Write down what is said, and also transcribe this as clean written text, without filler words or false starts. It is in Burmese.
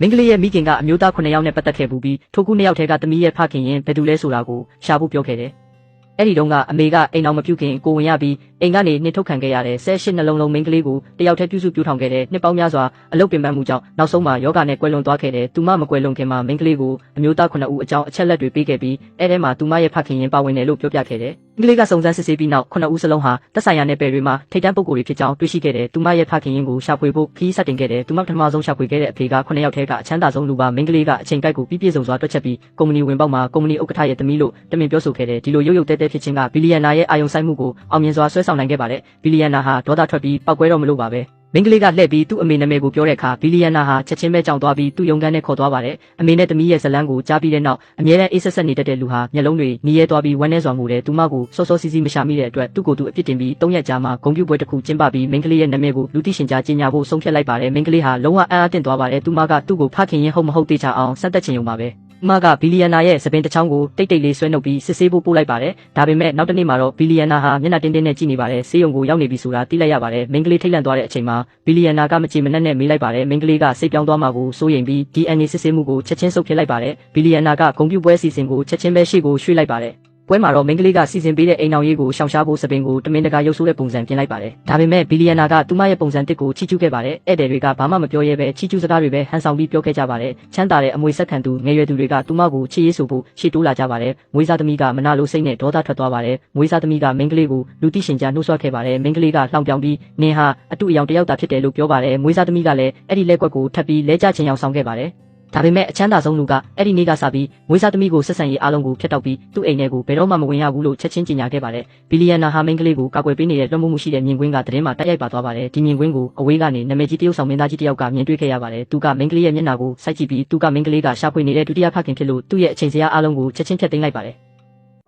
မင်းကလေးရဲ့မိခင်ကအမျိုးသား9ယောက်နဲ့ပတ်သက်ခဲ့ပြီးထိုခု2ယောက်ထဲကသမီးရဲ့ဖခင်ရင်ဘယ်သူလဲဆိုတာကိုရှာဖို့ပြောခဲ့တယ်။အဲ့ဒီတုန်းကအမေကအိမ်အောင်မပြုခင်ကိုဝင်ရပြီးအိမ်ကနေနှင်ထုတ်ခံခဲ့ရတဲ့18နှလုံးလုံးမိန်းကလေးကိုတယောက်တည်းပြုစုပြောင်းထောင်ခဲ့တဲ့နှစ်ပေါင်းများစွာအလုပ်ပင်ပန်းမှုကြောင့်နောက်ဆုံးမှာယောဂနဲ့ကွယ်လွန်သွားခဲ့တဲ့သူမမကွယ်လွန်ခင်မှာမိန်းကလေးကိုအမျိုးသား9ဦးအကြောင်းအချက်လက်တွေပေးခဲ့ပြီးအဲ့ထဲမှာသူမရဲ့ဖခင်ရင်ပါဝင်တယ်လို့ပြောပြခဲ့တယ်။မိန်းကလေးကစုံစမ်းစစ်ဆေးပြီးနောက်9ဦးစလုံးဟာသက်ဆိုင်ရာနယ်ပယ်တွေမှာထိပ်တန်းပုဂ္ဂိုလ်တွေဖြစ်ကြောင်းတွေ့ရှိခဲ့တယ်။သူမရဲ့ဖခင်ရင်ကိုရှာဖွေဖို့ခီးစတင်ခဲ့တယ်။သူမပထမဆုံးရှာဖွေခဲ့တဲ့အဖေက9ယောက်ထဲကအချမ်းသာဆုံးလူပါမိန်းကလေးကအချိန်ကိုက်ကိုပြည့်စုံစွာတွက်ချက်ပြီးကုမ္ပဏီဝင်ပေါက်မှာကုမ္ပဏီဥက္ကဋ္ဌရဲ့သမီးလို့တမင်ပြောဆိုခဲ့တယ်။ဒီလိုရုပ်ရုပ်တဲတဲဖြစ်ခြင်းကဘီလီယံနာရဲ့အာယုံဆိုင်မှုကိုအောင်မြင်စွာဆွဲဆောင်နိုင်ခဲ့ပါတယ်။ဘီလီယံနာဟာဒေါသထွက်ပြီးပောက်ကွဲတော့မလို့ပါပဲ။မိန်းကလေးကလှည့်ပြီးသူ့အမေနာမည်ကိုပြောတဲ့အခါဘီလီယံနာဟာချက်ချင်းပဲကြောင်သွားပြီးသူ့ရုံခန်းထဲခေါ်သွားပါတယ်။အမေနဲ့သမီးရဲ့ဇလန်းကိုကြားပြီးတဲ့နောက်အမြဲတမ်းအေးဆက်ဆက်နေတတ်တဲ့လူဟာမျက်လုံးတွေနီးရဲသွားပြီးဝမ်းနည်းစွာငိုတယ်။သူမကိုစောစောစီးစီးမရှာမိတဲ့အတွက်သူ့ကိုယ်သူအပြစ်တင်ပြီး3ရက်ကြာမှဂုဏ်ပြုပွဲတစ်ခုကျင်းပပြီးမိန်းကလေးရဲ့နာမည်ကိုလူသိရှင်ကြားကြေညာဖို့ဆုံးဖြတ်လိုက်ပါတယ်။မိန်းကလေးဟာလုံးဝအံ့အားသင့်သွားပါတယ်။သူမကသူ့ကိုဖခင်ရင်ဟုတ်မဟုတ်သိချအောင်စမ်းသပ်ချင်ုံပါပဲ။မကဘီလီယံနာရဲ့သပင်တစ်ချောင်းကိုတိတ်တိတ်လေးဆွဲနှုတ်ပြီးစစ်ဆေးဖို့ပို့လိုက်ပါတယ်။ဒါပေမဲ့နောက်တစ်နေ့မှာတော့ဘီလီယံနာဟာမျက်နှာတင်းတင်းနဲ့ကြည့်နေပါတယ်။ဆေးရုံကိုရောက်နေပြီဆိုတာသိလိုက်ရပါတယ်။မိန်းကလေးထိတ်လန့်သွားတဲ့အချိန်မှာဘီလီယံနာကမချေမနှက်နဲ့မေးလိုက်ပါတယ်။မိန်းကလေးကစိတ်ပြောင်းသွားမှာကိုစိုးရိမ်ပြီး DNA စစ်ဆေးမှုကိုချက်ချင်းဆုတ်ဖြစ်လိုက်ပါတယ်။ဘီလီယံနာကဂုဏ်ပြုပွဲစီစဉ်ကိုချက်ချင်းပဲရှေ့ကိုရွှေ့လိုက်ပါတယ်။ပွဲမှာတော့မိန်းကလေးကစီစဉ်ပေးတဲ့အိမ်အောင်ရေးကိုရှောင်ရှားဖို့စပင်ကိုတမင်တကာရုပ်ဆိုးတဲ့ပုံစံပြင်လိုက်ပါတယ်။ဒါပေမဲ့ဘီလီယံနာကသူမရဲ့ပုံစံတစ်ကိုချီးကျူးခဲ့ပါတယ်။ဧည့်သည်တွေကဘာမှမပြောရဲပဲချီးကျူးစကားတွေပဲဟန်ဆောင်ပြီးပြောခဲ့ကြပါတယ်။ချမ်းသာတဲ့အမွေဆက်ခံသူငယ်ရွယ်သူတွေကသူမကိုချစ်ရေးဆိုဖို့ရှေ့တိုးလာကြပါတယ်။မွေးစားသမီးကမနာလိုစိတ်နဲ့ဒေါသထွက်သွားပါတယ်။မွေးစားသမီးကမိန်းကလေးကိုလူသိရှင်ကြားနှိုးဆွခဲ့ပါတယ်။မိန်းကလေးကလှောင်ပြောင်ပြီးနင်ဟာအတူအယောင်တယောက်သာဖြစ်တယ်လို့ပြောပါတယ်။မွေးစားသမီးကလည်းအဲ့ဒီလက်ကွက်ကိုထပ်ပြီးလဲကျချင်အောင်ဆောင်ခဲ့ပါတယ်။ဒါပေမဲ့အချမ်းသာဆုံးလူကအဲ့ဒီနေ့ကစပြီးမွေးစားသမီးကိုဆက်ဆံရေးအားလုံးကိုဖျက်တောက်ပြီးသူ့အိမ်ထဲကိုဘယ်တော့မှမဝင်ရဘူးလို့ချက်ချင်းကြေညာခဲ့ပါတယ်။ဘီလီယံနာဟာမိန်းကလေးကိုကာကွယ်ပေးနေတဲ့လွှမ်းမိုးမှုရှိတဲ့မြင်ကွင်းကသတင်းမှာတိုက်ရိုက်ပါသွားပါတယ်။ဒီမြင်ကွင်းကိုအဝေးကနေနာမည်ကြီးတရုတ်ဆောင်မင်းသားကြီးတယောက်ကမြင်တွေ့ခဲ့ရပါတယ်။သူကမိန်းကလေးရဲ့မျက်နှာကိုစိုက်ကြည့်ပြီးသူကမိန်းကလေးကရှာဖွေနေတဲ့ဒုတိယဖခင်ဖြစ်လို့သူ့ရဲ့အချိန်စရာအားလုံးကိုချက်ချင်းဖျက်သိမ်းလိုက်ပါတယ်။